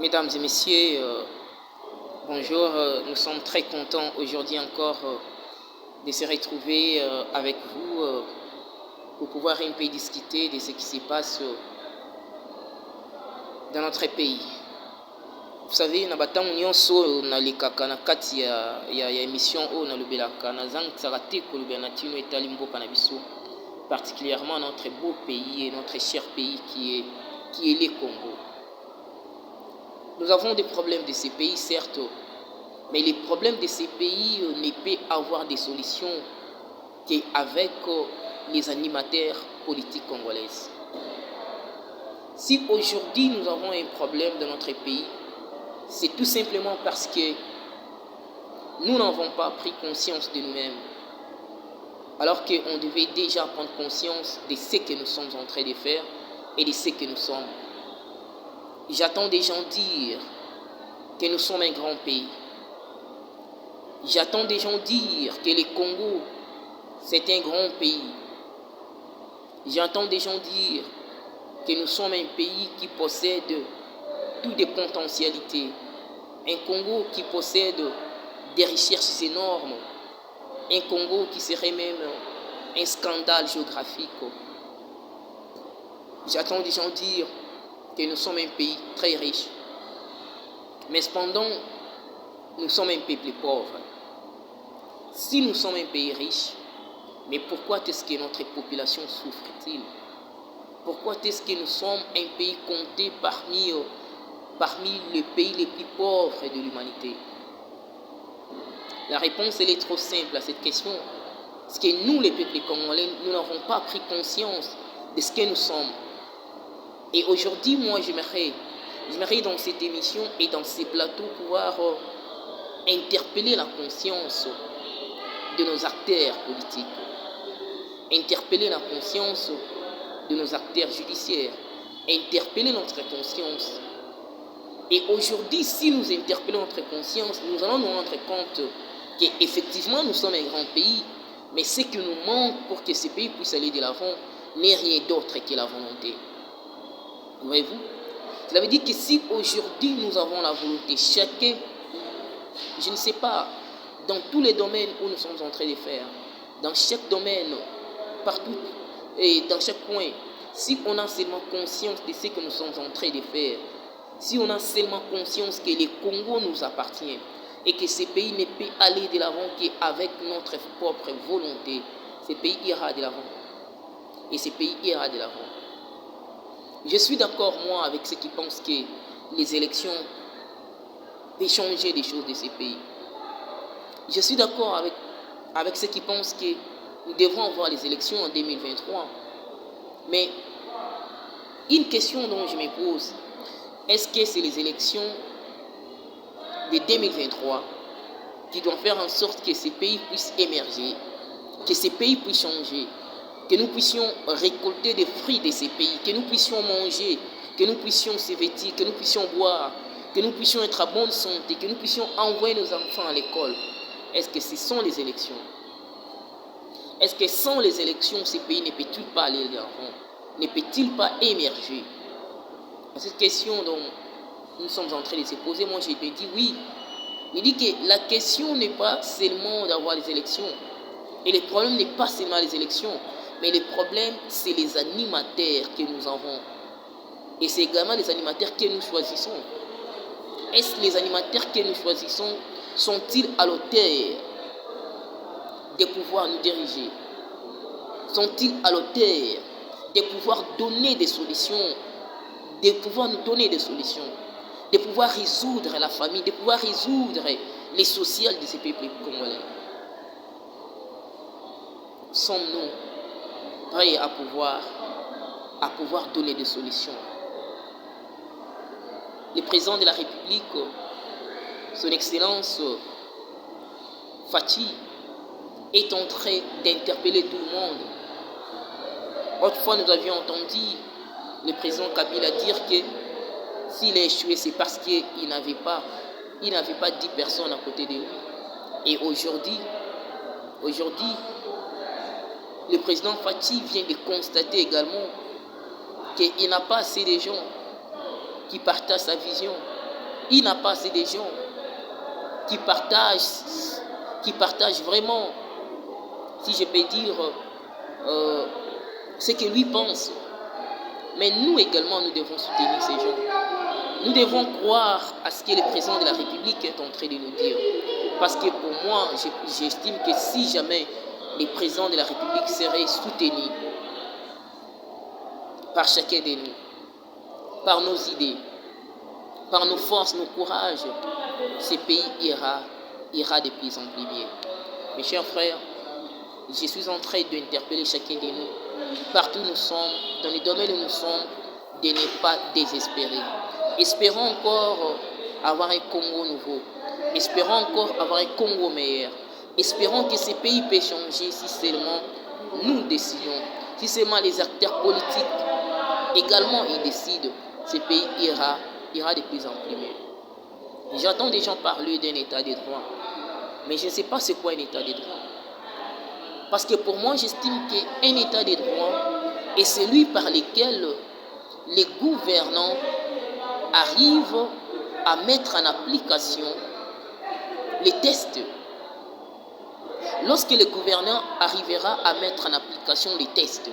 Mesdames et messieurs, bonjour. Nous sommes très contents aujourd'hui encore de se retrouver avec vous pour pouvoir un peu discuter de ce qui se passe dans notre pays. Vous savez, na batango nyonso nalekaka na kati ya émission oyo nalobelaka nazangisaka te kolobela na ntino etali mboka na biso, particulièrement notre beau pays et notre cher pays qui est le Congo. Nous avons des problèmes de ces pays, certes, mais les problèmes de ces pays ne peuvent avoir des solutions qu'avec les animateurs politiques congolais. Si aujourd'hui nous avons un problème dans notre pays, c'est tout simplement parce que nous n'avons pas pris conscience de nous-mêmes, alors qu'on devait déjà prendre conscience de ce que nous sommes en train de faire et de ce que nous sommes. J'entends des gens dire que nous sommes un grand pays. J'entends des gens dire que le Congo, c'est un grand pays. J'entends des gens dire que nous sommes un pays qui possède toutes des potentialités. Un Congo qui possède des richesses énormes. Un Congo qui serait même un scandale géographique. J'entends des gens dire que nous sommes un pays très riche. Mais cependant, nous sommes un peuple pauvre. Si nous sommes un pays riche, mais pourquoi est-ce que notre population souffre-t-il? Pourquoi est-ce que nous sommes un pays compté parmi les pays les plus pauvres de l'humanité? La réponse elle est trop simple à cette question. C'est que nous, les peuples congolais, nous n'avons pas pris conscience de ce que nous sommes. Et aujourd'hui, moi, j'aimerais dans cette émission et dans ces plateaux pouvoir interpeller la conscience de nos acteurs politiques, interpeller la conscience de nos acteurs judiciaires, interpeller notre conscience. Et aujourd'hui, si nous interpellons notre conscience, nous allons nous rendre compte qu'effectivement, nous sommes un grand pays, mais ce qui nous manque pour que ce pays puisse aller de l'avant n'est rien d'autre que la volonté. Voyez-vous? Cela veut dire que si aujourd'hui nous avons la volonté, chacun, je ne sais pas, dans tous les domaines où nous sommes en train de faire, dans chaque domaine, partout et dans chaque coin, si on a seulement conscience de ce que nous sommes en train de faire, si on a seulement conscience que le Congo nous appartient et que ce pays ne peut aller de l'avant qu'avec notre propre volonté, ce pays ira de l'avant. Et ce pays ira de l'avant. Je suis d'accord, moi, avec ceux qui pensent que les élections peuvent changer les choses de ces pays. Je suis d'accord avec ceux qui pensent que nous devrons avoir les élections en 2023. Mais une question dont je me pose, est-ce que c'est les élections de 2023 qui doivent faire en sorte que ces pays puissent émerger, que ces pays puissent changer, que nous puissions récolter des fruits de ces pays, que nous puissions manger, que nous puissions se vêtir, que nous puissions boire, que nous puissions être à bonne santé, que nous puissions envoyer nos enfants à l'école? Est-ce que ce sont les élections? Est-ce que sans les élections, ces pays ne peut-il pas aller de l'avant? Ne peut-il pas émerger? Cette question dont nous sommes en train de se poser, moi je te dis oui. Il dit que la question n'est pas seulement d'avoir les élections. Et le problème n'est pas seulement les élections. Mais le problème, c'est les animateurs que nous avons. Et c'est également les animateurs que nous choisissons. Est-ce que les animateurs que nous choisissons sont-ils à l'auteur de pouvoir nous diriger? Sont-ils à l'auteur de pouvoir donner des solutions, de pouvoir nous donner des solutions, de pouvoir résoudre la famille, de pouvoir résoudre les sociales de ces peuples congolais? Sommes-nous prêts à pouvoir donner des solutions? Le président de la République, son Excellence Fachi, est en train d'interpeller tout le monde. Autrefois, nous avions entendu le président Kabila dire que s'il a échoué, c'est parce qu'il n'avait pas 10 personnes à côté de lui. Et aujourd'hui, le président Fachi vient de constater également qu'il n'a pas assez de gens qui partagent sa vision. Il n'a pas assez de gens qui partagent vraiment, si je peux dire, ce que lui pense. Mais nous également, nous devons soutenir ces gens. Nous devons croire à ce que le président de la République est en train de nous dire. Parce que pour moi, j'estime que si jamais le président de la République serait soutenu par chacun de nous, par nos idées, par nos forces, nos courages, ce pays ira de plus en plus bien. Mes chers frères, je suis en train d'interpeller chacun de nous, partout où nous sommes, dans les domaines où nous sommes, de ne pas désespérer. Espérons encore avoir un Congo nouveau. Espérons encore avoir un Congo meilleur. Espérons que ce pays peut changer si seulement nous décidons. Si seulement les acteurs politiques également ils décident, ce pays ira de plus en plus mieux. J'entends des gens parler d'un état de droit, mais je ne sais pas c'est quoi un état de droit. Parce que pour moi, j'estime qu'un état de droit est celui par lequel les gouvernants arrivent à mettre en application les tests. Lorsque le gouvernant arrivera à mettre en application les tests,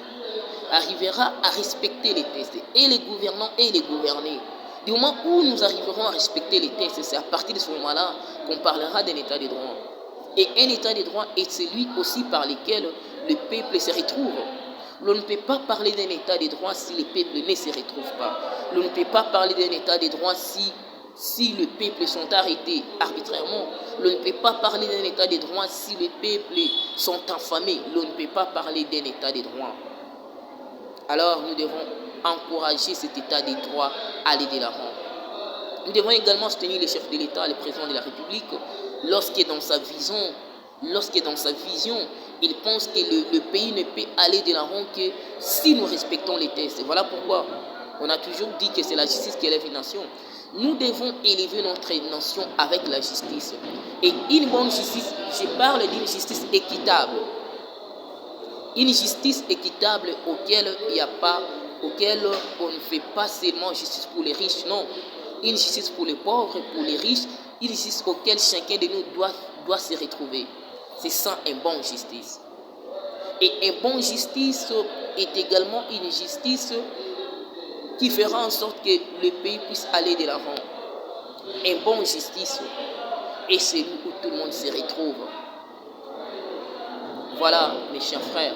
arrivera à respecter les tests, et les gouvernants et les gouvernés, du moment où nous arriverons à respecter les tests, c'est à partir de ce moment-là qu'on parlera d'un état de droit. Et un état de droit est celui aussi par lequel le peuple se retrouve. L'on ne peut pas parler d'un état de droit si le peuple ne se retrouve pas. L'on ne peut pas parler d'un état de droit si le peuple sont arrêtés arbitrairement. L'on ne peut pas parler d'un état de droit si les peuples sont affamés. L'on ne peut pas parler d'un état de droit. Alors nous devons encourager cet état de droit à aller de l'avant. Nous devons également soutenir le chef de l'État, le président de la République, lorsque dans sa vision, il pense que le pays ne peut aller de l'avant que si nous respectons les tests. Voilà pourquoi on a toujours dit que c'est la justice qui élève une nation. Nous devons élever notre nation avec la justice. Et une bonne justice, je parle d'une justice équitable. Une justice équitable auquel on ne fait pas seulement justice pour les riches, non. Une justice pour les pauvres et pour les riches, une justice auquel chacun de nous doit se retrouver. C'est ça une bonne justice. Et une bonne justice est également une justice qui fera en sorte que le pays puisse aller de l'avant. Une bonne justice est celui où tout le monde se retrouve. Voilà, mes chers frères,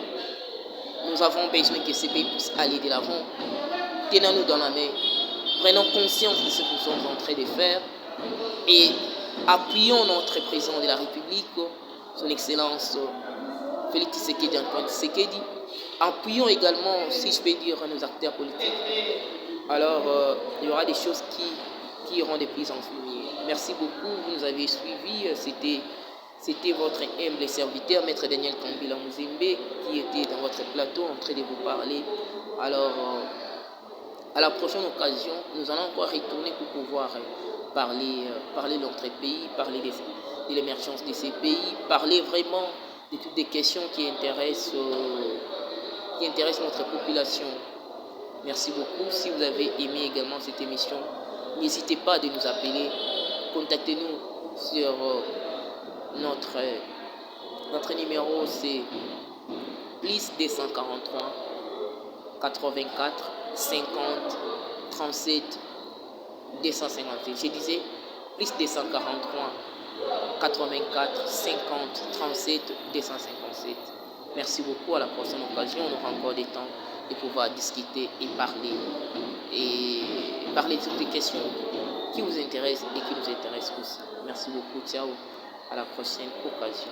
nous avons besoin que ce pays puisse aller de l'avant. Tenons-nous dans la main. Prenons conscience de ce que nous sommes en train de faire et appuyons notre président de la République, son Excellence Félix Tshisekedi Antoine Tshisekedi. Appuyons également, si je peux dire, nos acteurs politiques. Alors, il y aura des choses qui iront de plus en plus mieux. Merci beaucoup, vous nous avez suivis. C'était votre humble serviteur, Maître Daniel Kambila Muzembe, qui était dans votre plateau en train de vous parler. Alors, à la prochaine occasion, nous allons encore retourner pour pouvoir parler de notre pays, parler de l'émergence de ces pays, parler vraiment de toutes les questions qui intéressent notre population. Merci beaucoup. Si vous avez aimé également cette émission, n'hésitez pas à nous appeler. Contactez-nous sur notre numéro, c'est plus 243 84 50 37 258. Je disais plus 243 84 50 37 257. Merci beaucoup. À la prochaine occasion, on aura encore des temps de pouvoir discuter et parler de toutes les questions qui vous intéressent et qui nous intéressent aussi. Merci beaucoup. Ciao. À la prochaine occasion.